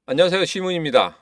안녕하세요. 시문입니다.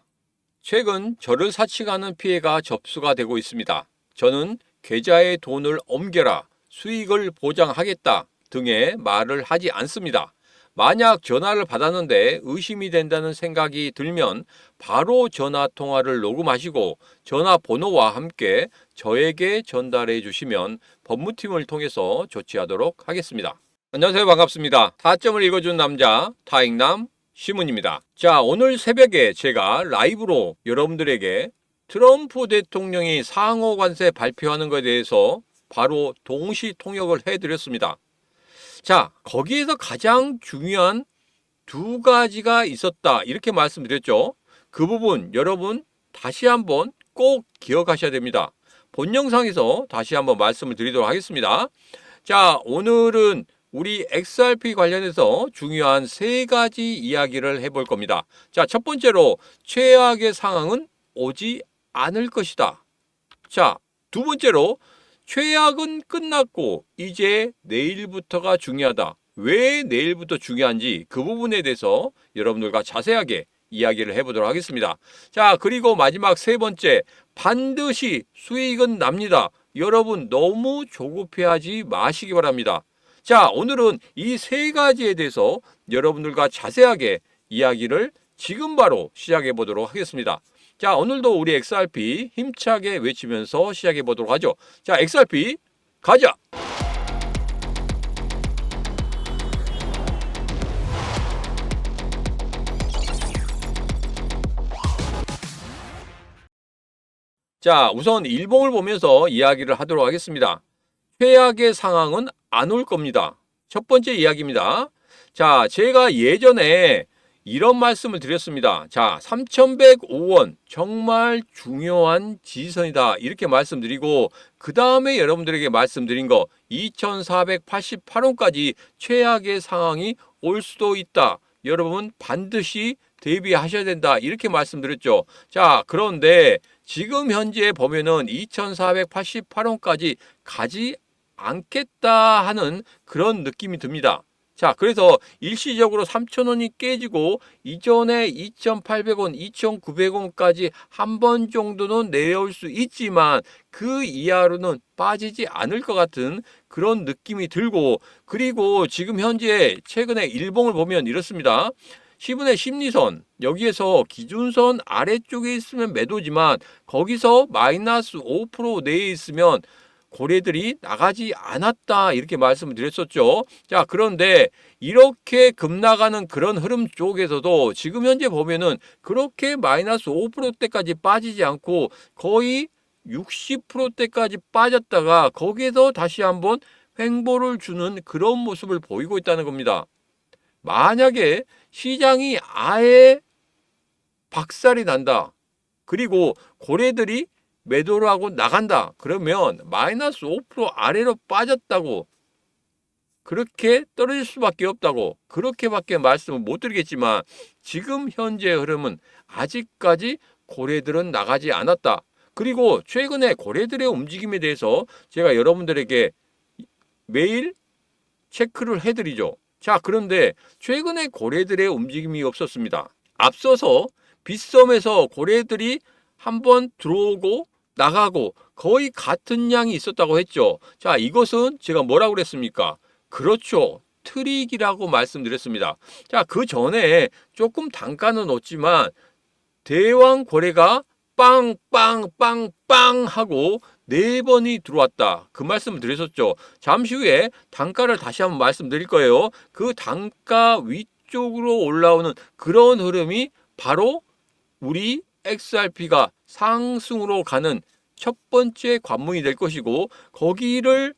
최근 저를 사칭하는 피해가 접수가 되고 있습니다. 저는 계좌에 돈을 옮겨라, 수익을 보장하겠다 등의 말을 하지 않습니다. 만약 전화를 받았는데 의심이 된다는 생각이 들면 바로 전화 통화를 녹음하시고 전화번호와 함께 저에게 전달해 주시면 법무팀을 통해서 조치하도록 하겠습니다. 안녕하세요. 반갑습니다. 타점을 읽어준 남자 타익남 시문입니다. 자, 오늘 새벽에 제가 라이브로 여러분들에게 트럼프 대통령이 상호 관세 발표하는 것에 대해서 바로 동시 통역을 해드렸습니다. 자, 거기에서 가장 중요한 두 가지가 있었다 이렇게 말씀드렸죠. 그 부분 여러분 다시 한번 꼭 기억하셔야 됩니다. 본 영상에서 다시 한번 말씀을 드리도록 하겠습니다. 자, 오늘은 우리 XRP 관련해서 중요한 세 가지 이야기를 해볼 겁니다. 자, 첫 번째로 최악의 상황은 오지 않을 것이다. 자, 두 번째로 최악은 끝났고 이제 내일부터가 중요하다. 왜 내일부터 중요한지 그 부분에 대해서 여러분들과 자세하게 이야기를 해보도록 하겠습니다. 자, 그리고 마지막 세 번째, 반드시 수익은 납니다. 여러분 너무 조급해하지 마시기 바랍니다. 자, 오늘은 이 세 가지에 대해서 여러분들과 자세하게 이야기를 지금 바로 시작해 보도록 하겠습니다. 자, 오늘도 우리 XRP 힘차게 외치면서 시작해 보도록 하죠. 자, XRP 가자! 자, 우선 일봉을 보면서 이야기를 하도록 하겠습니다. 최악의 상황은 안 올 겁니다. 첫 번째 이야기입니다. 자, 제가 예전에 이런 말씀을 드렸습니다. 자, 3105원 정말 중요한 지지선이다 이렇게 말씀드리고 그 다음에 여러분들에게 말씀드린 거 2488원까지 최악의 상황이 올 수도 있다. 여러분 반드시 대비하셔야 된다 이렇게 말씀드렸죠. 자, 그런데 지금 현재 보면은 2488원까지 가지 않겠다 하는 그런 느낌이 듭니다. 자, 그래서 일시적으로 3,000원이 깨지고 이전에 2,800원, 2,900원까지 한 번 정도는 내려올 수 있지만 그 이하로는 빠지지 않을 것 같은 그런 느낌이 들고, 그리고 지금 현재 최근에 일봉을 보면 이렇습니다. 10분의 심리선, 여기에서 기준선 아래쪽에 있으면 매도지만 거기서 마이너스 5% 내에 있으면 고래들이 나가지 않았다 이렇게 말씀을 드렸었죠. 자, 그런데 이렇게 급나가는 그런 흐름 쪽에서도 지금 현재 보면은 그렇게 마이너스 5%대까지 빠지지 않고 거의 60%대까지 빠졌다가 거기에서 다시 한번 횡보를 주는 그런 모습을 보이고 있다는 겁니다. 만약에 시장이 아예 박살이 난다. 그리고 고래들이 매도를 하고 나간다. 그러면 마이너스 5% 아래로 빠졌다고 그렇게 떨어질 수밖에 없다고 그렇게밖에 말씀을 못 드리겠지만 지금 현재 흐름은 아직까지 고래들은 나가지 않았다. 그리고 최근에 고래들의 움직임에 대해서 제가 여러분들에게 매일 체크를 해드리죠. 자, 그런데 최근에 고래들의 움직임이 없었습니다. 앞서서 빗썸에서 고래들이 한번 들어오고 나가고 거의 같은 양이 있었다고 했죠. 자, 이것은 제가 뭐라고 그랬습니까? 그렇죠. 트릭이라고 말씀드렸습니다. 자, 그 전에 조금 단가는 없지만 대왕 고래가 빵빵빵빵 하고 네 번이 들어왔다. 그 말씀을 드렸었죠. 잠시 후에 단가를 다시 한번 말씀드릴 거예요. 그 단가 위쪽으로 올라오는 그런 흐름이 바로 우리 XRP가 상승으로 가는 첫 번째 관문이 될 것이고 거기를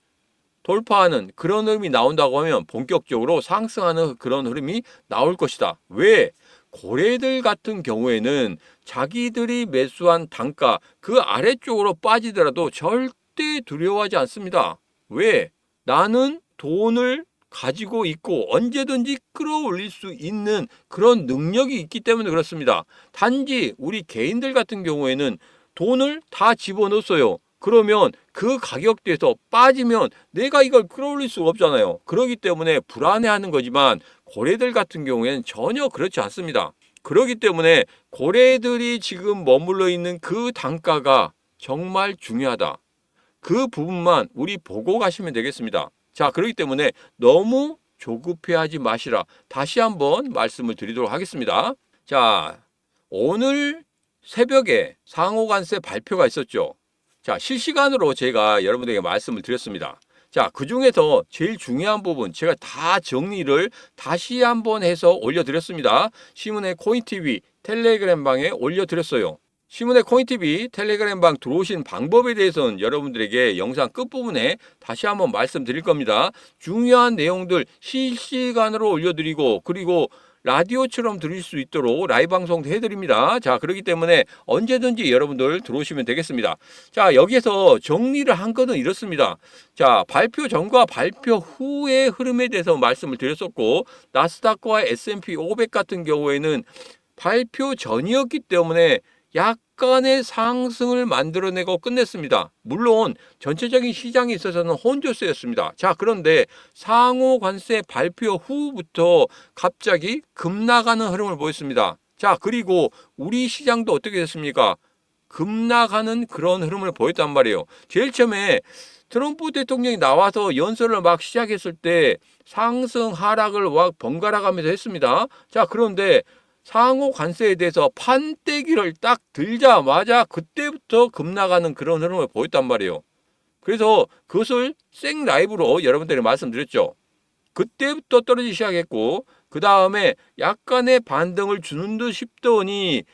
돌파하는 그런 흐름이 나온다고 하면 본격적으로 상승하는 그런 흐름이 나올 것이다. 왜? 고래들 같은 경우에는 자기들이 매수한 단가 그 아래쪽으로 빠지더라도 절대 두려워하지 않습니다. 왜? 나는 돈을 가지고 있고 언제든지 끌어올릴 수 있는 그런 능력이 있기 때문에 그렇습니다. 단지 우리 개인들 같은 경우에는 돈을 다 집어넣었어요. 그러면 그 가격대에서 빠지면 내가 이걸 끌어올릴 수가 없잖아요. 그렇기 때문에 불안해하는 거지만 고래들 같은 경우에는 전혀 그렇지 않습니다. 그렇기 때문에 고래들이 지금 머물러 있는 그 단가가 정말 중요하다. 그 부분만 우리 보고 가시면 되겠습니다. 자, 그렇기 때문에 너무 조급해하지 마시라. 다시 한번 말씀을 드리도록 하겠습니다. 자, 오늘 새벽에 상호관세 발표가 있었죠. 자, 실시간으로 제가 여러분들에게 말씀을 드렸습니다. 자, 그 중에서 제일 중요한 부분 제가 다 정리를 다시 한번 해서 올려드렸습니다. 신문의 코인TV 텔레그램 방에 올려드렸어요. 신문의 코인TV 텔레그램 방 들어오신 방법에 대해서는 여러분들에게 영상 끝부분에 다시 한번 말씀드릴 겁니다. 중요한 내용들 실시간으로 올려드리고 그리고 라디오처럼 들을 수 있도록 라이브 방송도 해드립니다. 자, 그렇기 때문에 언제든지 여러분들 들어오시면 되겠습니다. 자, 여기에서 정리를 한 거는 이렇습니다. 자, 발표 전과 발표 후의 흐름에 대해서 말씀을 드렸었고 나스닥과 S&P 500 같은 경우에는 발표 전이었기 때문에 약간의 상승을 만들어내고 끝냈습니다. 물론 전체적인 시장에 있어서는 혼조세였습니다. 자, 그런데 상호 관세 발표 후부터 갑자기 급락하는 흐름을 보였습니다. 자, 그리고 우리 시장도 어떻게 됐습니까? 급락하는 그런 흐름을 보였단 말이에요. 제일 처음에 트럼프 대통령이 나와서 연설을 막 시작했을 때 상승 하락을 막 번갈아 가면서 했습니다. 자, 그런데 상호 관세에 대해서 판때기를 딱 들자마자 그때부터 급락하는 그런 흐름을 보였단 말이에요. 그래서 그것을 생 라이브로 여러분들이 말씀드렸죠. 그때부터 떨어지기 시작했고 그 다음에 약간의 반등을 주는 듯 싶더니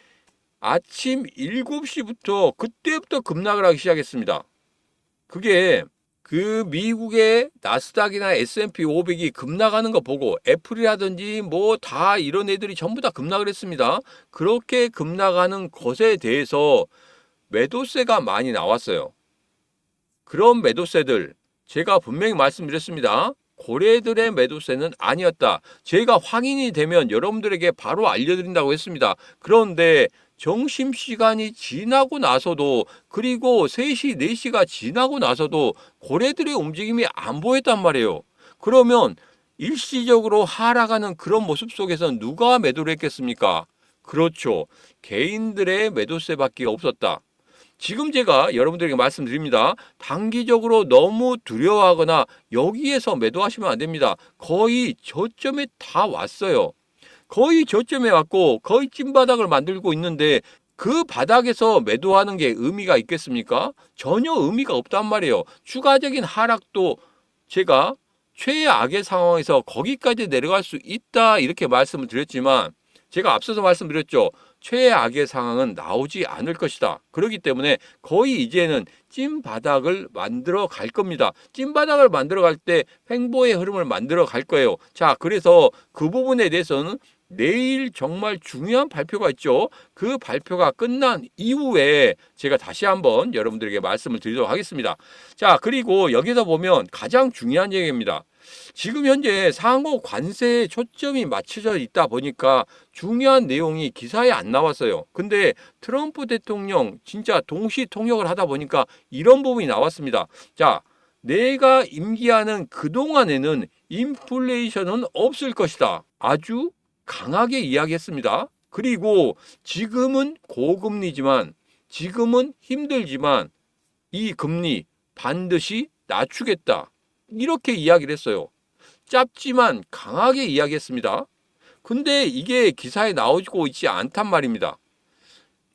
아침 7시부터 그때부터 급락을 하기 시작했습니다. 그게 그 미국의 나스닥이나 S&P 500이 급락하는 거 보고 애플이라든지 뭐 다 이런 애들이 전부 다 급락을 했습니다. 그렇게 급락하는 것에 대해서 매도세가 많이 나왔어요. 그런 매도세들 제가 분명히 말씀드렸습니다. 고래들의 매도세는 아니었다. 제가 확인이 되면 여러분들에게 바로 알려드린다고 했습니다. 그런데 점심시간이 지나고 나서도 그리고 3시, 4시가 지나고 나서도 고래들의 움직임이 안 보였단 말이에요. 그러면 일시적으로 하락하는 그런 모습 속에서 누가 매도를 했겠습니까? 그렇죠. 개인들의 매도세밖에 없었다. 지금 제가 여러분들에게 말씀드립니다. 단기적으로 너무 두려워하거나 여기에서 매도하시면 안 됩니다. 거의 저점에 다 왔어요. 거의 저점에 왔고 거의 찐바닥을 만들고 있는데 그 바닥에서 매도하는 게 의미가 있겠습니까? 전혀 의미가 없단 말이에요. 추가적인 하락도 제가 최악의 상황에서 거기까지 내려갈 수 있다 이렇게 말씀을 드렸지만 제가 앞서서 말씀드렸죠. 최악의 상황은 나오지 않을 것이다. 그렇기 때문에 거의 이제는 찐바닥을 만들어 갈 겁니다. 찐바닥을 만들어 갈 때 횡보의 흐름을 만들어 갈 거예요. 자, 그래서 그 부분에 대해서는 내일 정말 중요한 발표가 있죠. 그 발표가 끝난 이후에 제가 다시 한번 여러분들에게 말씀을 드리도록 하겠습니다. 자, 그리고 여기서 보면 가장 중요한 얘기입니다. 지금 현재 상호 관세에 초점이 맞춰져 있다 보니까 중요한 내용이 기사에 안 나왔어요. 근데 트럼프 대통령 진짜 동시 통역을 하다 보니까 이런 부분이 나왔습니다. 자, 내가 임기하는 그동안에는 인플레이션은 없을 것이다. 아주 강하게 이야기했습니다. 그리고 지금은 고금리지만 지금은 힘들지만 이 금리 반드시 낮추겠다. 이렇게 이야기를 했어요. 짧지만 강하게 이야기했습니다. 근데 이게 기사에 나오고 있지 않단 말입니다.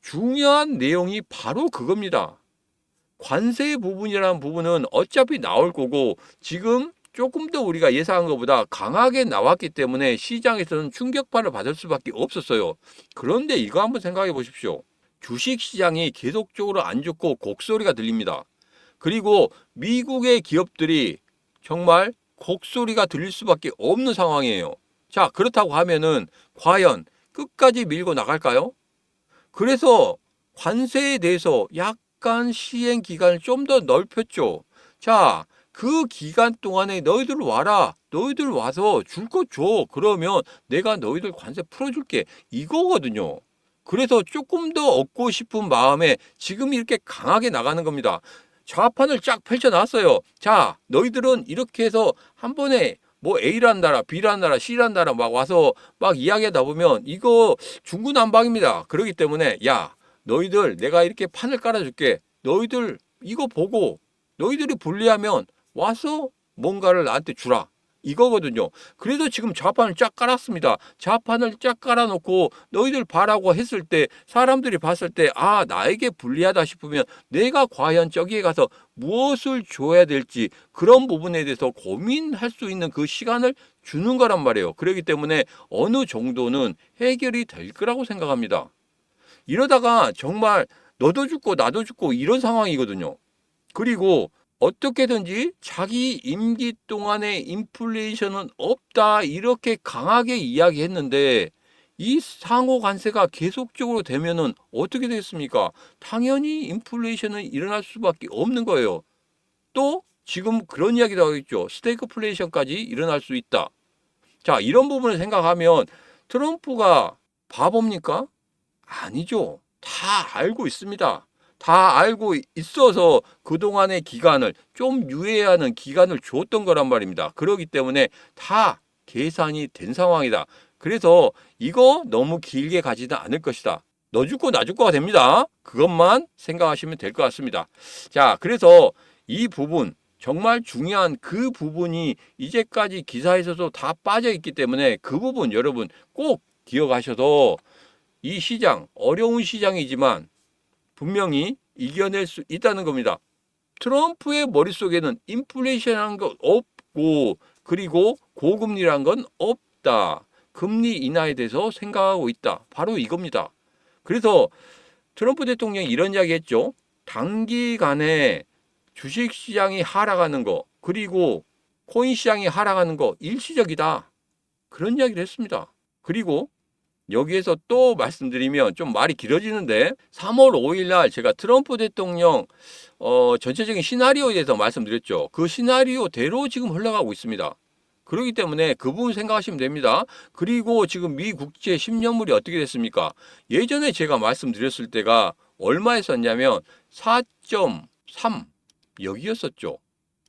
중요한 내용이 바로 그겁니다. 관세 부분이라는 부분은 어차피 나올 거고 지금 조금 더 우리가 예상한 것보다 강하게 나왔기 때문에 시장에서는 충격파를 받을 수밖에 없었어요. 그런데 이거 한번 생각해 보십시오. 주식시장이 계속적으로 안 좋고 곡소리가 들립니다. 그리고 미국의 기업들이 정말 곡소리가 들릴 수밖에 없는 상황이에요. 자, 그렇다고 하면은 과연 끝까지 밀고 나갈까요? 그래서 관세에 대해서 약간 시행 기간을 좀 더 넓혔죠. 자, 그 기간 동안에 너희들 와라. 너희들 와서 줄 거 줘. 그러면 내가 너희들 관세 풀어줄게. 이거거든요. 그래서 조금 더 얻고 싶은 마음에 지금 이렇게 강하게 나가는 겁니다. 좌판을 쫙 펼쳐놨어요. 자, 너희들은 이렇게 해서 한 번에 뭐 A라는 나라, B라는 나라, C라는 나라 막 와서 막 이야기하다 보면 이거 중구난방입니다. 그렇기 때문에 야, 너희들 내가 이렇게 판을 깔아줄게. 너희들 이거 보고 너희들이 불리하면 와서 뭔가를 나한테 주라. 이거거든요. 그래도 지금 좌판을 쫙 깔았습니다. 좌판을 쫙 깔아놓고 너희들 봐라고 했을 때 사람들이 봤을 때 아, 나에게 불리하다 싶으면 내가 과연 저기에 가서 무엇을 줘야 될지 그런 부분에 대해서 고민할 수 있는 그 시간을 주는 거란 말이에요. 그렇기 때문에 어느 정도는 해결이 될 거라고 생각합니다. 이러다가 정말 너도 죽고 나도 죽고 이런 상황이거든요. 그리고 어떻게든지 자기 임기 동안에 인플레이션은 없다 이렇게 강하게 이야기했는데 이 상호 관세가 계속적으로 되면은 어떻게 되겠습니까? 당연히 인플레이션은 일어날 수밖에 없는 거예요. 또 지금 그런 이야기도 하고 있죠. 스태그플레이션까지 일어날 수 있다. 자, 이런 부분을 생각하면 트럼프가 바보입니까? 아니죠. 다 알고 있습니다. 다 알고 있어서 그동안의 기간을 좀 유예하는 기간을 줬던 거란 말입니다. 그렇기 때문에 다 계산이 된 상황이다. 그래서 이거 너무 길게 가지는 않을 것이다. 너 죽고 나 죽고가 됩니다. 그것만 생각하시면 될 것 같습니다. 자, 그래서 이 부분 정말 중요한 그 부분이 이제까지 기사에서도 다 빠져 있기 때문에 그 부분 여러분 꼭 기억하셔서 이 시장, 어려운 시장이지만 분명히 이겨낼 수 있다는 겁니다. 트럼프의 머릿속에는 인플레이션이라는 건 없고 그리고 고금리라는 건 없다. 금리 인하에 대해서 생각하고 있다. 바로 이겁니다. 그래서 트럼프 대통령이 이런 이야기 했죠. 단기간에 주식시장이 하락하는 거 그리고 코인 시장이 하락하는 거 일시적이다. 그런 이야기를 했습니다. 그리고 여기에서 또 말씀드리면 좀 말이 길어지는데 3월 5일 날 제가 트럼프 대통령 전체적인 시나리오에 대해서 말씀드렸죠. 그 시나리오대로 지금 흘러가고 있습니다. 그렇기 때문에 그 부분 생각하시면 됩니다. 그리고 지금 미 국채 10년물이 어떻게 됐습니까? 예전에 제가 말씀드렸을 때가 얼마였었냐면 4.3 여기였었죠.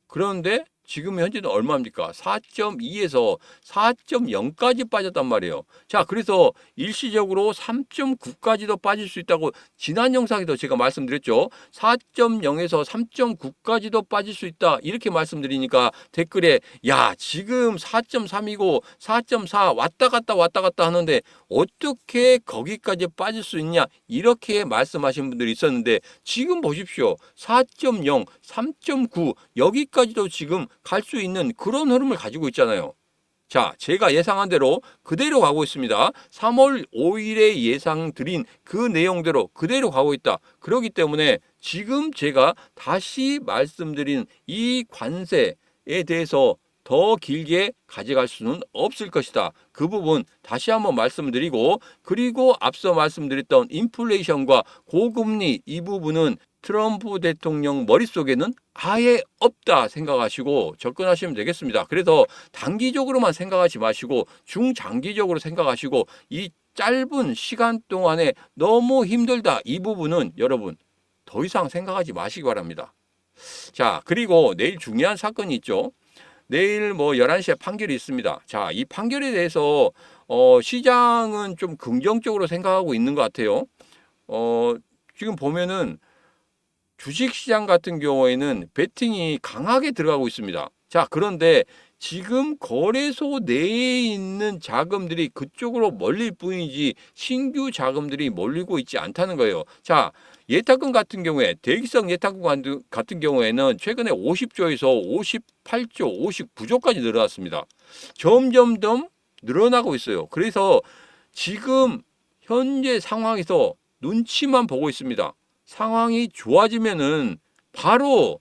그런데 지금 현재는 얼마입니까? 4.2에서 4.0까지 빠졌단 말이에요. 자, 그래서 일시적으로 3.9까지도 빠질 수 있다고 지난 영상에도 제가 말씀드렸죠. 4.0에서 3.9까지도 빠질 수 있다. 이렇게 말씀드리니까 댓글에 야, 지금 4.3이고 4.4 왔다 갔다 하는데 어떻게 거기까지 빠질 수 있냐? 이렇게 말씀하신 분들이 있었는데 지금 보십시오. 4.0, 3.9 여기까지도 지금 갈 수 있는 그런 흐름을 가지고 있잖아요. 자, 제가 예상한 대로 그대로 가고 있습니다. 3월 5일에 예상 드린 그 내용대로 그대로 가고 있다. 그렇기 때문에 지금 제가 다시 말씀드린 이 관세에 대해서 더 길게 가져갈 수는 없을 것이다. 그 부분 다시 한번 말씀드리고 그리고 앞서 말씀드렸던 인플레이션과 고금리 이 부분은 트럼프 대통령 머릿속에는 아예 없다 생각하시고 접근하시면 되겠습니다. 그래서 단기적으로만 생각하지 마시고 중장기적으로 생각하시고 이 짧은 시간 동안에 너무 힘들다 이 부분은 여러분 더 이상 생각하지 마시기 바랍니다. 자, 그리고 내일 중요한 사건이 있죠. 내일 뭐 11시에 판결이 있습니다. 자, 이 판결에 대해서 시장은 좀 긍정적으로 생각하고 있는 것 같아요. 지금 보면은 주식시장 같은 경우에는 베팅이 강하게 들어가고 있습니다. 자, 그런데 지금 거래소 내에 있는 자금들이 그쪽으로 몰릴 뿐이지 신규 자금들이 몰리고 있지 않다는 거예요. 자, 예탁금 같은 경우에 대기성 예탁금 같은 경우에는 최근에 50조에서 58조, 59조까지 늘어났습니다. 점점 더 늘어나고 있어요. 그래서 지금 현재 상황에서 눈치만 보고 있습니다. 상황이 좋아지면은 바로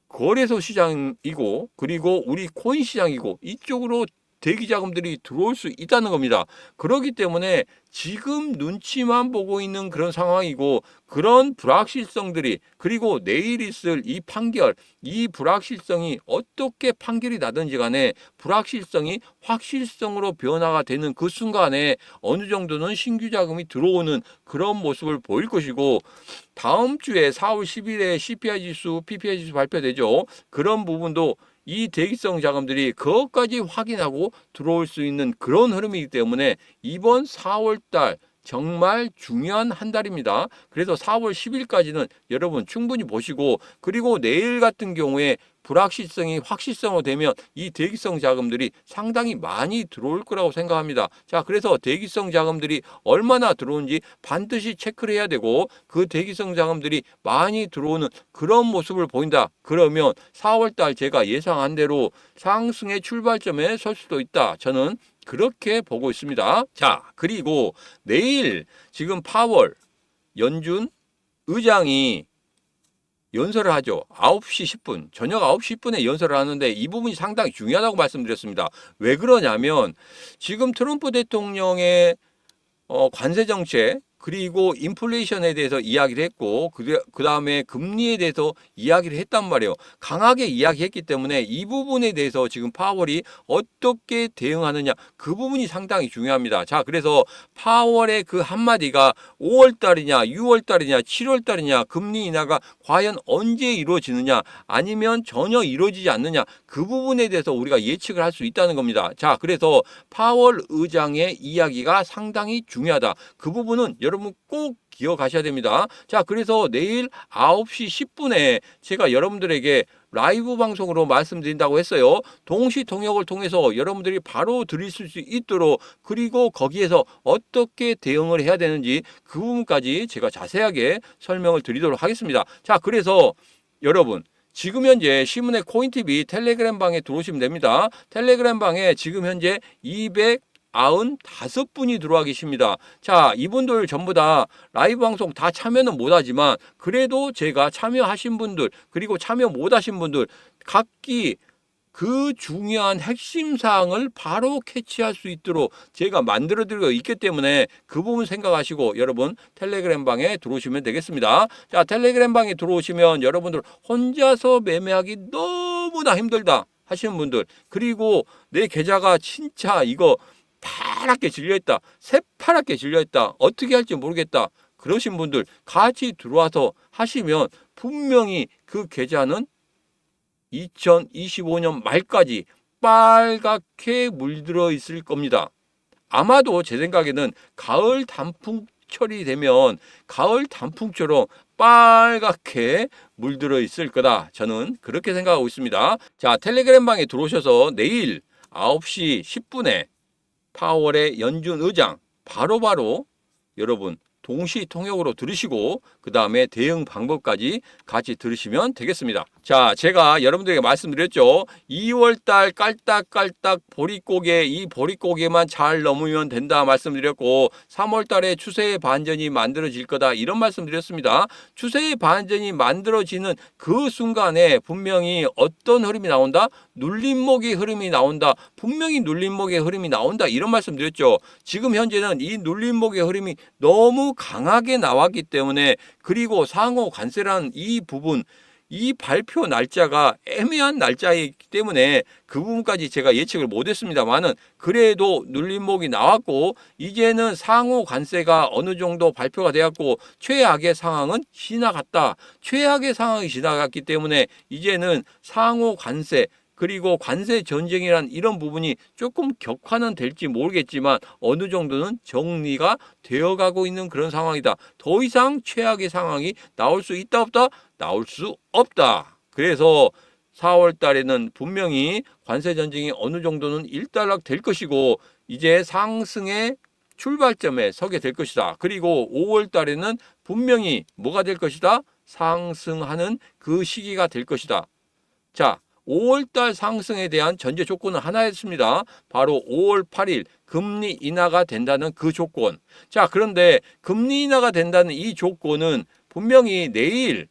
거래소 시장이고 그리고 우리 코인 시장이고 이쪽으로 대기 자금들이 들어올 수 있다는 겁니다. 그렇기 때문에 지금 눈치만 보고 있는 그런 상황이고 그런 불확실성들이 그리고 내일 있을 이 판결 이 불확실성이 어떻게 판결이 나든지 간에 불확실성이 확실성으로 변화가 되는 그 순간에 어느 정도는 신규 자금이 들어오는 그런 모습을 보일 것이고 다음 주에 4월 10일에 CPI 지수, PPI 지수 발표되죠. 그런 부분도 이 대기성 자금들이 그것까지 확인하고 들어올 수 있는 그런 흐름이기 때문에 이번 4월 달 정말 중요한 한 달입니다. 그래서 4월 10일까지는 여러분 충분히 보시고, 그리고 내일 같은 경우에 불확실성이 확실성으로 되면 이 대기성 자금들이 상당히 많이 들어올 거라고 생각합니다. 자, 그래서 대기성 자금들이 얼마나 들어오는지 반드시 체크를 해야 되고, 그 대기성 자금들이 많이 들어오는 그런 모습을 보인다. 그러면 4월 달 제가 예상한 대로 상승의 출발점에 설 수도 있다. 저는 그렇게 보고 있습니다. 자, 그리고 내일 지금 파월 연준 의장이 연설을 하죠. 9시 10분, 저녁 9시 10분에 연설을 하는데 이 부분이 상당히 중요하다고 말씀드렸습니다. 왜 그러냐면 지금 트럼프 대통령의 관세 정책, 그리고 인플레이션에 대해서 이야기를 했고, 그 다음에 금리에 대해서 이야기를 했단 말이에요. 강하게 이야기했기 때문에 이 부분에 대해서 지금 파월이 어떻게 대응하느냐, 그 부분이 상당히 중요합니다. 자, 그래서 파월의 그 한마디가 5월 달이냐 6월 달이냐 7월 달이냐, 금리 인하가 과연 언제 이루어지느냐 아니면 전혀 이루어지지 않느냐, 그 부분에 대해서 우리가 예측을 할 수 있다는 겁니다. 자, 그래서 파월 의장의 이야기가 상당히 중요하다. 그 부분은 여러분 꼭 기억하셔야 됩니다. 자, 그래서 내일 9시 10분에 제가 여러분들에게 라이브 방송으로 말씀드린다고 했어요. 동시 통역을 통해서 여러분들이 바로 들으실 수 있도록, 그리고 거기에서 어떻게 대응을 해야 되는지 그 부분까지 제가 자세하게 설명을 드리도록 하겠습니다. 자, 그래서 여러분 지금 현재 신문의 코인TV 텔레그램 방에 들어오시면 됩니다. 텔레그램 방에 지금 현재 295분이 들어와 계십니다. 자, 이분들 전부 다 라이브 방송 다 참여는 못하지만 그래도 제가 참여하신 분들, 그리고 참여 못하신 분들 각기 그 중요한 핵심 사항을 바로 캐치할 수 있도록 제가 만들어 드리고 있기 때문에 그 부분 생각하시고 여러분 텔레그램 방에 들어오시면 되겠습니다. 자, 텔레그램 방에 들어오시면 여러분들 혼자서 매매하기 너무나 힘들다 하시는 분들, 그리고 내 계좌가 진짜 이거 파랗게 질려있다, 새파랗게 질려있다, 어떻게 할지 모르겠다, 그러신 분들 같이 들어와서 하시면 분명히 그 계좌는 2025년 말까지 빨갛게 물들어 있을 겁니다. 아마도 제 생각에는 가을 단풍철이 되면 가을 단풍처럼 빨갛게 물들어 있을 거다. 저는 그렇게 생각하고 있습니다. 자, 텔레그램 방에 들어오셔서 내일 9시 10분에 파월의 연준 의장 바로바로 여러분 동시 통역으로 들으시고 그 다음에 대응 방법까지 같이 들으시면 되겠습니다. 자, 제가 여러분들에게 말씀드렸죠. 2월달 깔딱깔딱 보릿고개, 이 보릿고개만 잘 넘으면 된다 말씀드렸고, 3월달에 추세의 반전이 만들어질 거다 이런 말씀드렸습니다. 추세의 반전이 만들어지는 그 순간에 분명히 어떤 흐름이 나온다? 눌림목의 흐름이 나온다. 분명히 눌림목의 흐름이 나온다 이런 말씀드렸죠. 지금 현재는 이 눌림목의 흐름이 너무 강하게 나왔기 때문에, 그리고 상호 관세라는 이 부분, 이 발표 날짜가 애매한 날짜이기 때문에 그 부분까지 제가 예측을 못했습니다만은 그래도 눌림목이 나왔고, 이제는 상호 관세가 어느 정도 발표가 되었고 최악의 상황은 지나갔다. 최악의 상황이 지나갔기 때문에 이제는 상호 관세, 그리고 관세 전쟁이란 이런 부분이 조금 격화는 될지 모르겠지만 어느 정도는 정리가 되어가고 있는 그런 상황이다. 더 이상 최악의 상황이 나올 수 있다 없다? 나올 수 없다. 그래서 4월 달에는 분명히 관세 전쟁이 어느 정도는 일단락 될 것이고 이제 상승의 출발점에 서게 될 것이다. 그리고 5월 달에는 분명히 뭐가 될 것이다? 상승하는 그 시기가 될 것이다. 자, 5월달 상승에 대한 전제 조건은 하나였습니다. 바로 5월 8일 금리 인하가 된다는 그 조건. 자, 그런데 금리 인하가 된다는 이 조건은 분명히 내일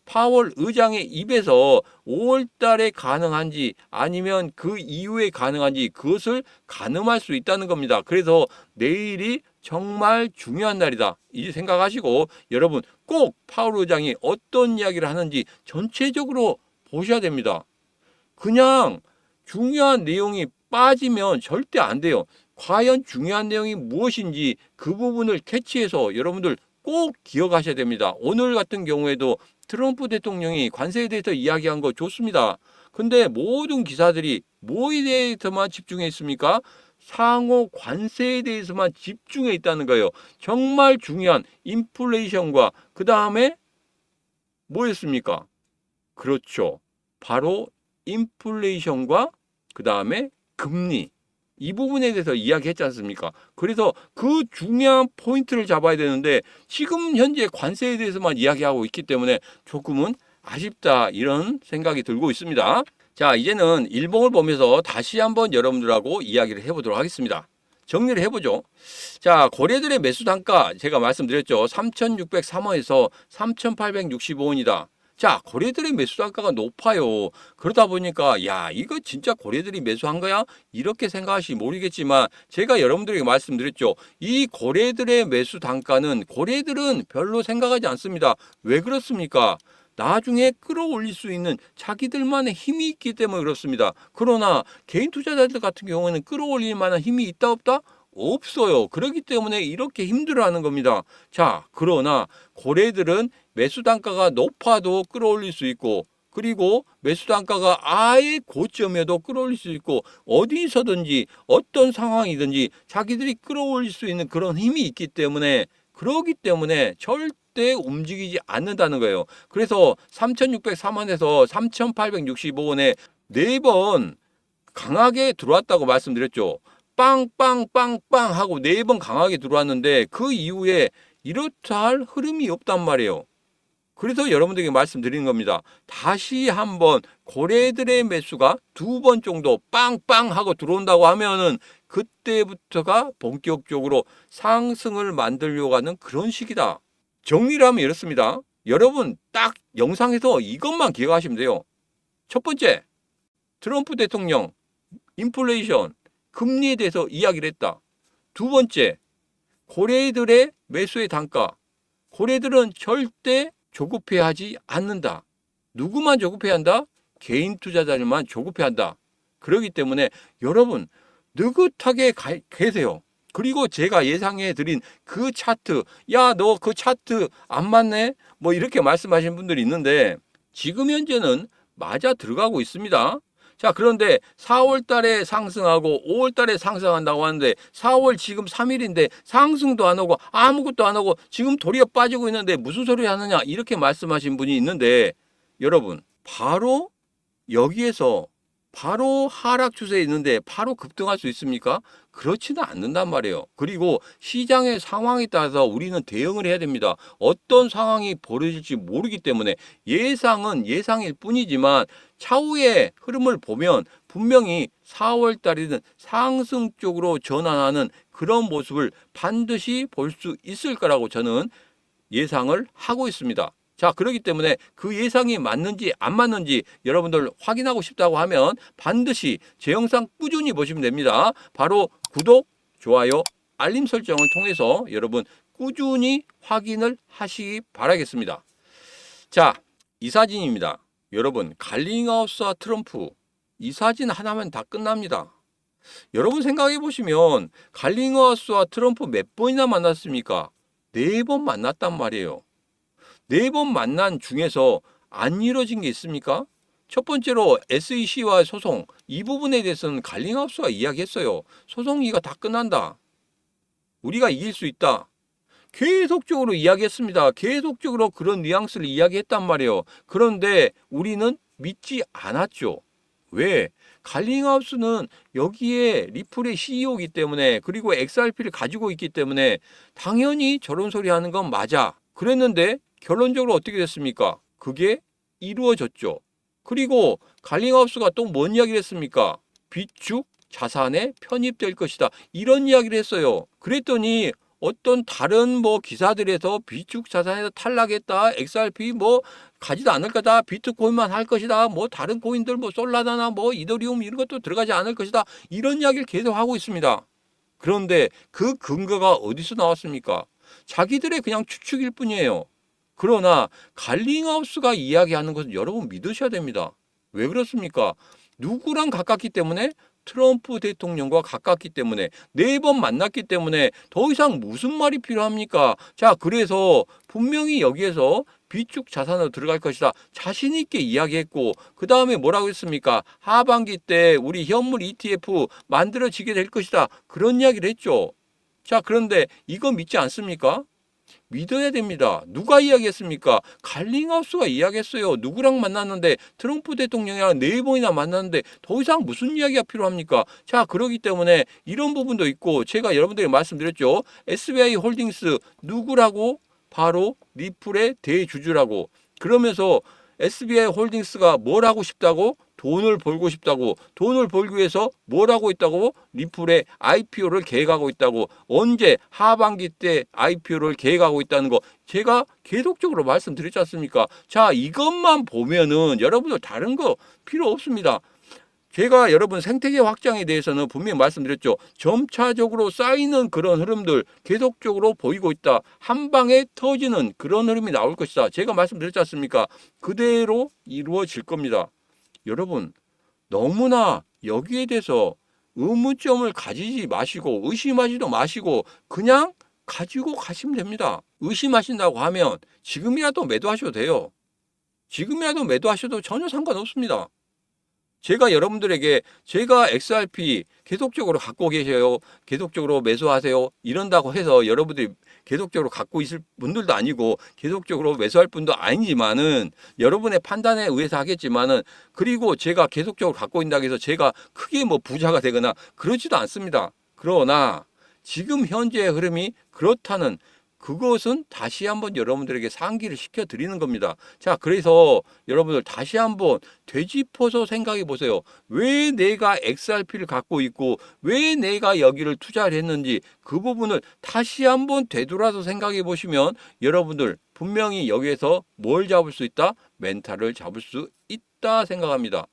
파월 의장의 입에서 5월달에 가능한지 아니면 그 이후에 가능한지 그것을 가늠할 수 있다는 겁니다. 그래서 내일이 정말 중요한 날이다. 이제 생각하시고 여러분 꼭 파월 의장이 어떤 이야기를 하는지 전체적으로 보셔야 됩니다. 그냥 중요한 내용이 빠지면 절대 안 돼요. 과연 중요한 내용이 무엇인지 그 부분을 캐치해서 여러분들 꼭 기억하셔야 됩니다. 오늘 같은 경우에도 트럼프 대통령이 관세에 대해서 이야기한 거 좋습니다. 근데 모든 기사들이 뭐에 대해서만 집중해 있습니까? 상호 관세에 대해서만 집중해 있다는 거예요. 정말 중요한 인플레이션과 그 다음에 뭐였습니까? 그렇죠. 바로 인플레이션과 그 다음에 금리. 이 부분에 대해서 이야기했지 않습니까? 그래서 그 중요한 포인트를 잡아야 되는데 지금 현재 관세에 대해서만 이야기하고 있기 때문에 조금은 아쉽다 이런 생각이 들고 있습니다. 자, 이제는 일봉을 보면서 다시 한번 여러분들하고 이야기를 해보도록 하겠습니다. 정리를 해보죠. 자, 거래들의 매수 단가 제가 말씀드렸죠. 3,603원에서 3,865원이다. 자, 거래들의 매수 단가가 높아요. 그러다 보니까 야, 이거 진짜 거래들이 매수한 거야? 이렇게 생각하시 모르겠지만 제가 여러분들에게 말씀드렸죠. 이 거래들의 매수 단가는 거래들은 별로 생각하지 않습니다. 왜 그렇습니까? 나중에 끌어올릴 수 있는 자기들만의 힘이 있기 때문에 그렇습니다. 그러나 개인 투자자들 같은 경우에는 끌어올릴 만한 힘이 있다 없다? 없어요. 그렇기 때문에 이렇게 힘들어하는 겁니다. 자, 그러나 거래들은 매수 단가가 높아도 끌어올릴 수 있고 그리고 매수 단가가 아예 고점에도 끌어올릴 수 있고 어디서든지 어떤 상황이든지 자기들이 끌어올릴 수 있는 그런 힘이 있기 때문에 그러기 때문에 절대 움직이지 않는다는 거예요. 그래서 3,603원에서 3,865원에 4번 강하게 들어왔다고 말씀드렸죠. 빵빵빵빵 하고 4번 강하게 들어왔는데 그 이후에 이렇다 할 흐름이 없단 말이에요. 그래서 여러분들에게 말씀드리는 겁니다. 다시 한번 거래들의 매수가 2번 정도 빵빵 하고 들어온다고 하면은 그때부터가 본격적으로 상승을 만들려고 하는 그런 시기다. 정리를 하면 이렇습니다. 여러분 딱 영상에서 이것만 기억하시면 돼요. 첫 번째, 트럼프 대통령 인플레이션 금리에 대해서 이야기를 했다. 두 번째, 거래들의 매수의 단가. 거래들은 절대 조급해하지 않는다. 누구만 조급해한다? 개인 투자자들만 조급해한다. 그렇기 때문에 여러분 느긋하게 계세요. 그리고 제가 예상해 드린 그 차트, 야, 너 그 차트 안 맞네? 뭐 이렇게 말씀하시는 분들이 있는데 지금 현재는 맞아 들어가고 있습니다. 자, 그런데 4월 달에 상승하고 5월 달에 상승한다고 하는데 4월 지금 3일인데 상승도 안 하고 아무것도 안 하고 지금 도리어 빠지고 있는데 무슨 소리 하느냐 이렇게 말씀하신 분이 있는데 여러분 바로 여기에서 바로 하락 추세에 있는데 바로 급등할 수 있습니까? 그렇지는 않는단 말이에요. 그리고 시장의 상황에 따라서 우리는 대응을 해야 됩니다. 어떤 상황이 벌어질지 모르기 때문에 예상은 예상일 뿐이지만 차후의 흐름을 보면 분명히 4월 달에는 상승 쪽으로 전환하는 그런 모습을 반드시 볼 수 있을 거라고 저는 예상을 하고 있습니다. 자, 그렇기 때문에 그 예상이 맞는지 안 맞는지 여러분들 확인하고 싶다고 하면 반드시 제 영상 꾸준히 보시면 됩니다. 바로 구독, 좋아요, 알림 설정을 통해서 여러분 꾸준히 확인을 하시기 바라겠습니다. 자, 이 사진입니다. 여러분, 갈링하우스와 트럼프 이 사진 하나면 다 끝납니다. 여러분 생각해 보시면 갈링하우스와 트럼프 몇 번이나 만났습니까? 4번 만났단 말이에요. 4번 만난 중에서 안 이루어진 게 있습니까? 첫 번째로 SEC와 소송 이 부분에 대해서는 갈링하우스가 이야기했어요. 소송이가 다 끝난다. 우리가 이길 수 있다. 계속적으로 이야기했습니다. 계속적으로 그런 뉘앙스를 이야기했단 말이에요. 그런데 우리는 믿지 않았죠. 왜? 갈링하우스는 여기에 리플의 CEO이기 때문에 그리고 XRP를 가지고 있기 때문에 당연히 저런 소리 하는 건 맞아. 그랬는데 결론적으로 어떻게 됐습니까? 그게 이루어졌죠. 그리고 갈링하우스가 또 뭔 이야기를 했습니까? 비축 자산에 편입될 것이다. 이런 이야기를 했어요. 그랬더니 어떤 다른 기사들에서 비축 자산에서 탈락했다. XRP 가지도 않을 거다. 비트코인만 할 것이다. 다른 코인들 솔라나나 이더리움 이런 것도 들어가지 않을 것이다. 이런 이야기를 계속 하고 있습니다. 그런데 그 근거가 어디서 나왔습니까? 자기들의 그냥 추측일 뿐이에요. 그러나 갈링하우스가 이야기하는 것은 여러분 믿으셔야 됩니다. 왜 그렇습니까? 누구랑 가깝기 때문에 트럼프 대통령과 가깝기 때문에 4번 만났기 때문에 더 이상 무슨 말이 필요합니까? 자, 그래서 분명히 여기에서 비축 자산으로 들어갈 것이다. 자신 있게 이야기했고 그 다음에 뭐라고 했습니까? 하반기 때 우리 현물 ETF 만들어지게 될 것이다. 그런 이야기를 했죠. 자, 그런데 이거 믿지 않습니까? 믿어야 됩니다. 누가 이야기했습니까? 갈링하우스가 이야기했어요. 누구랑 만났는데 트럼프 대통령이랑 4번이나 만났는데 더 이상 무슨 이야기가 필요합니까? 자, 그러기 때문에 이런 부분도 있고 제가 여러분들에게 말씀드렸죠. SBI 홀딩스 누구라고? 바로 리플의 대주주라고. 그러면서 SBI 홀딩스가 뭘 하고 싶다고? 돈을 벌고 싶다고. 돈을 벌기 위해서 뭘 하고 있다고? 리플의 IPO를 계획하고 있다고. 언제? 하반기 때 IPO를 계획하고 있다는 거 제가 계속적으로 말씀드렸지 않습니까? 자, 이것만 보면은 여러분들 다른 거 필요 없습니다. 제가 여러분 생태계 확장에 대해서는 분명히 말씀드렸죠. 점차적으로 쌓이는 그런 흐름들 계속적으로 보이고 있다. 한 방에 터지는 그런 흐름이 나올 것이다. 제가 말씀드렸지 않습니까? 그대로 이루어질 겁니다. 여러분 너무나 여기에 대해서 의문점을 가지지 마시고 의심하지도 마시고 그냥 가지고 가시면 됩니다. 의심하신다고 하면 지금이라도 매도하셔도 돼요. 지금이라도 매도하셔도 전혀 상관없습니다. 제가 여러분들에게 제가 XRP 계속적으로 갖고 계셔요. 계속적으로 매수하세요. 이런다고 해서 여러분들이 계속적으로 갖고 있을 분들도 아니고 계속적으로 매수할 분도 아니지만은 여러분의 판단에 의해서 하겠지만은 그리고 제가 계속적으로 갖고 있다고 해서 제가 크게 뭐 부자가 되거나 그러지도 않습니다. 그러나 지금 현재의 흐름이 그렇다는 그것은 다시 한번 여러분들에게 상기를 시켜 드리는 겁니다. 자, 그래서 여러분들 다시 한번 되짚어서 생각해 보세요. 왜 내가 XRP를 갖고 있고 왜 내가 여기를 투자를 했는지 그 부분을 다시 한번 되돌아서 생각해 보시면 여러분들 분명히 여기에서 뭘 잡을 수 있다? 멘탈을 잡을 수 있다 생각합니다.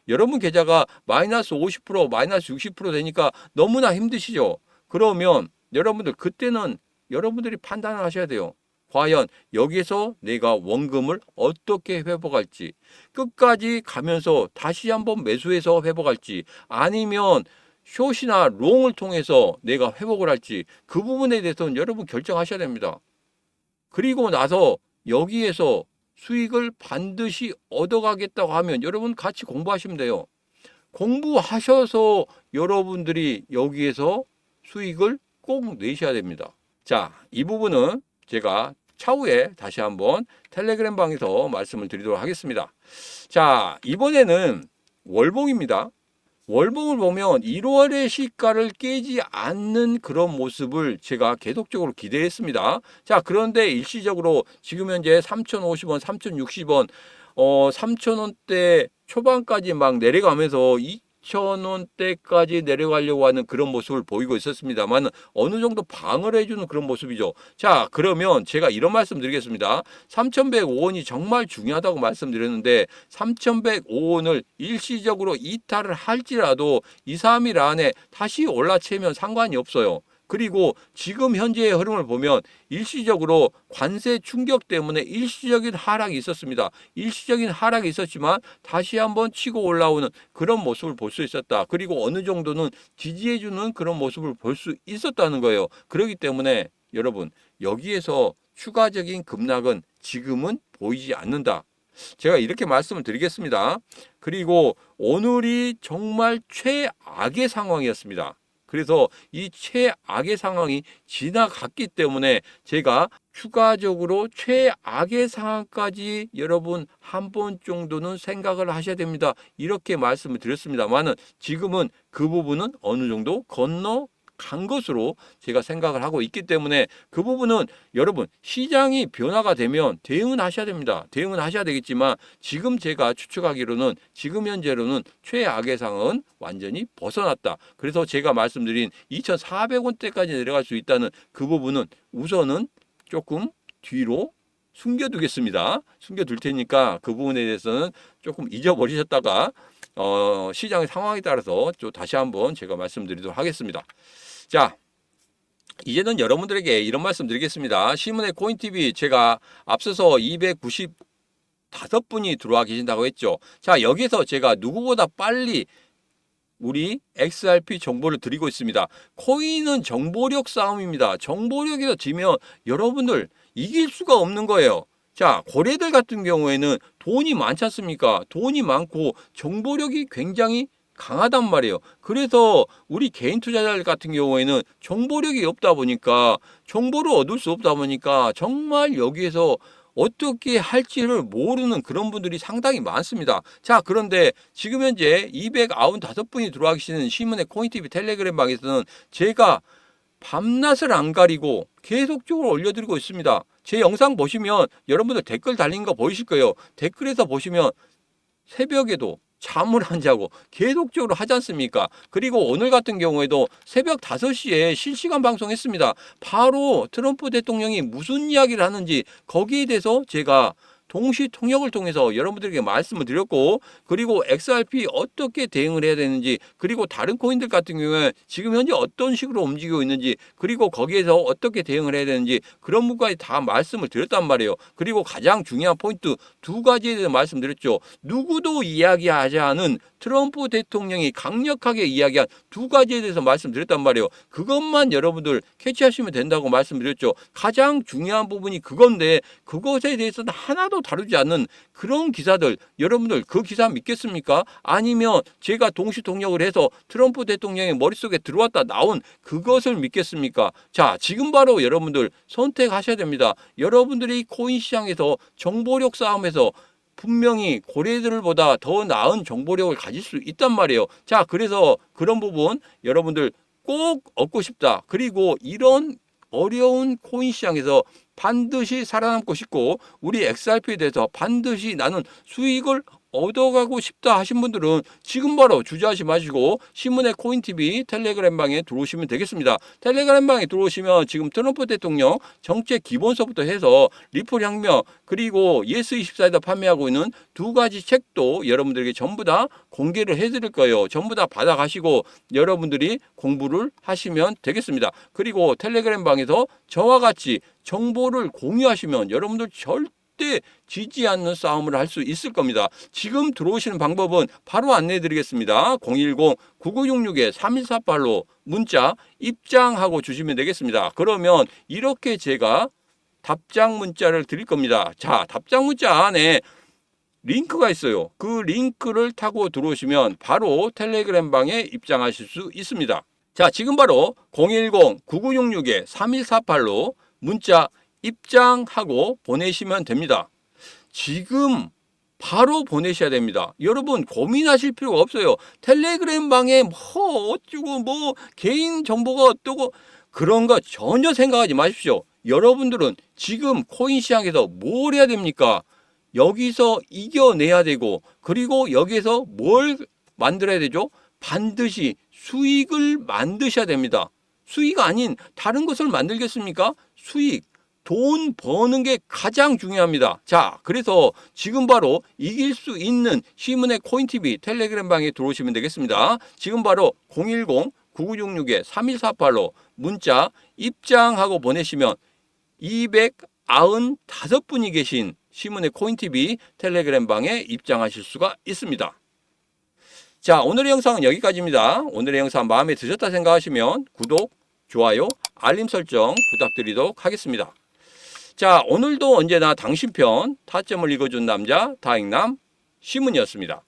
여러분 계좌가 마이너스 50%, 마이너스 60% 되니까 너무나 힘드시죠? 그러면 여러분들 그때는 여러분들이 판단을 하셔야 돼요. 과연 여기에서 내가 원금을 어떻게 회복할지 끝까지 가면서 다시 한번 매수해서 회복할지 아니면 숏이나 롱을 통해서 내가 회복을 할지 그 부분에 대해서는 여러분 결정하셔야 됩니다. 그리고 나서 여기에서 수익을 반드시 얻어가겠다고 하면 여러분 같이 공부하시면 돼요. 공부하셔서 여러분들이 여기에서 수익을 꼭 내셔야 됩니다. 자, 이 부분은 제가 차후에 다시 한번 텔레그램 방에서 말씀을 드리도록 하겠습니다. 자, 이번에는 월봉입니다. 월봉을 보면 1월의 시가를 깨지 않는 그런 모습을 제가 계속적으로 기대했습니다. 자, 그런데 일시적으로 지금 현재 3,050원, 3,060원, 3,000원대 초반까지 막 내려가면서 2,000원대까지 내려가려고 하는 그런 모습을 보이고 있었습니다만 어느 정도 방어를 해주는 그런 모습이죠. 자, 그러면 제가 이런 말씀 드리겠습니다. 3,105원이 정말 중요하다고 말씀드렸는데 3,105원을 일시적으로 이탈을 할지라도 2, 3일 안에 다시 올라채면 상관이 없어요. 그리고 지금 현재의 흐름을 보면 일시적으로 관세 충격 때문에 일시적인 하락이 있었습니다. 일시적인 하락이 있었지만 다시 한번 치고 올라오는 그런 모습을 볼 수 있었다. 그리고 어느 정도는 지지해주는 그런 모습을 볼 수 있었다는 거예요. 그렇기 때문에 여러분 여기에서 추가적인 급락은 지금은 보이지 않는다. 제가 이렇게 말씀을 드리겠습니다. 그리고 오늘이 정말 최악의 상황이었습니다. 그래서 이 최악의 상황이 지나갔기 때문에 제가 추가적으로 최악의 상황까지 여러분 한 번 정도는 생각을 하셔야 됩니다. 이렇게 말씀을 드렸습니다만은 지금은 그 부분은 어느 정도 건너간 것으로 제가 생각을 하고 있기 때문에 그 부분은 여러분 시장이 변화가 되면 대응은 하셔야 됩니다. 대응은 하셔야 되겠지만 지금 제가 추측하기로는 지금 현재로는 최악의 상황은 완전히 벗어났다. 그래서 제가 말씀드린 2,400원대까지 내려갈 수 있다는 그 부분은 우선은 조금 뒤로 숨겨두겠습니다. 숨겨둘 테니까 그 부분에 대해서는 조금 잊어버리셨다가 시장의 상황에 따라서 또 다시 한번 제가 말씀드리도록 하겠습니다. 자, 이제는 여러분들에게 이런 말씀 드리겠습니다. 시문의 코인TV 제가 앞서서 295분이 들어와 계신다고 했죠. 자, 여기서 제가 누구보다 빨리 우리 XRP 정보를 드리고 있습니다. 코인은 정보력 싸움입니다. 정보력에서 지면 여러분들 이길 수가 없는 거예요. 자, 고래들 같은 경우에는 돈이 많지 않습니까? 돈이 많고 정보력이 굉장히 강하단 말이에요. 그래서 우리 개인 투자자들 같은 경우에는 정보력이 없다 보니까 정보를 얻을 수 없다 보니까 정말 여기에서 어떻게 할지를 모르는 그런 분들이 상당히 많습니다. 자, 그런데 지금 현재 295분이 들어와 계시는 시문의 코인TV 텔레그램 방에서는 제가 밤낮을 안 가리고 계속적으로 올려드리고 있습니다. 제 영상 보시면 여러분들 댓글 달린 거 보이실 거예요. 댓글에서 보시면 새벽에도 잠을 안 자고 계속적으로 하지 않습니까? 그리고 오늘 같은 경우에도 새벽 5시에 실시간 방송했습니다. 바로 트럼프 대통령이 무슨 이야기를 하는지 거기에 대해서 제가 동시 통역을 통해서 여러분들에게 말씀을 드렸고, 그리고 XRP 어떻게 대응을 해야 되는지, 그리고 다른 코인들 같은 경우에 지금 현재 어떤 식으로 움직이고 있는지, 그리고 거기에서 어떻게 대응을 해야 되는지 그런 부분까지 다 말씀을 드렸단 말이에요. 그리고 가장 중요한 포인트 2가지에 대해서 말씀드렸죠. 누구도 이야기하지 않은 트럼프 대통령이 강력하게 이야기한 2가지에 대해서 말씀드렸단 말이에요. 그것만 여러분들 캐치하시면 된다고 말씀드렸죠. 가장 중요한 부분이 그건데 그것에 대해서는 하나도 다루지 않는 그런 기사들, 여러분들 그 기사 믿겠습니까? 아니면 제가 동시 통역을 해서 트럼프 대통령의 머릿속에 들어왔다 나온 그것을 믿겠습니까? 자, 지금 바로 여러분들 선택하셔야 됩니다. 여러분들이 코인 시장에서 정보력 싸움에서 분명히 고래들보다 더 나은 정보력을 가질 수 있단 말이에요. 자, 그래서 그런 부분 여러분들 꼭 얻고 싶다. 그리고 이런 어려운 코인 시장에서 반드시 살아남고 싶고 우리 XRP에 대해서 반드시 나는 수익을 얻어가고 싶다 하신 분들은 지금 바로 주저하지 마시고 신문의 코인TV 텔레그램 방에 들어오시면 되겠습니다. 텔레그램 방에 들어오시면 지금 트럼프 대통령 정책 기본서부터 해서 리플 혁명 그리고 예스24에다 판매하고 있는 2가지 책도 여러분들에게 전부 다 공개를 해드릴 거예요. 전부 다 받아가시고 여러분들이 공부를 하시면 되겠습니다. 그리고 텔레그램 방에서 저와 같이 정보를 공유하시면 여러분들 절대 지지 않는 싸움을 할 수 있을 겁니다. 지금 들어오시는 방법은 바로 안내해 드리겠습니다. 010-9966-3148로 문자 입장하고 주시면 되겠습니다. 그러면 이렇게 제가 답장 문자를 드릴 겁니다. 자, 답장 문자 안에 링크가 있어요. 그 링크를 타고 들어오시면 바로 텔레그램 방에 입장하실 수 있습니다. 자, 지금 바로 010-9966-3148로 문자 입장하고 보내시면 됩니다. 지금 바로 보내셔야 됩니다. 여러분 고민하실 필요가 없어요. 텔레그램 방에 뭐 어쩌고 뭐 개인 정보가 어떠고 그런 거 전혀 생각하지 마십시오. 여러분들은 지금 코인 시장에서 뭘 해야 됩니까? 여기서 이겨내야 되고 그리고 여기에서 뭘 만들어야 되죠? 반드시 수익을 만드셔야 됩니다. 수익 아닌 다른 것을 만들겠습니까? 수익. 돈 버는 게 가장 중요합니다. 자, 그래서 지금 바로 이길 수 있는 시문의 코인TV 텔레그램 방에 들어오시면 되겠습니다. 지금 바로 010-9966-3148로 문자 입장하고 보내시면 295분이 계신 시문의 코인TV 텔레그램 방에 입장하실 수가 있습니다. 자, 오늘의 영상은 여기까지입니다. 오늘의 영상 마음에 드셨다 생각하시면 구독, 좋아요, 알림 설정 부탁드리도록 하겠습니다. 자, 오늘도 언제나 당신 편 타점을 읽어준 남자 다익남 시문이었습니다.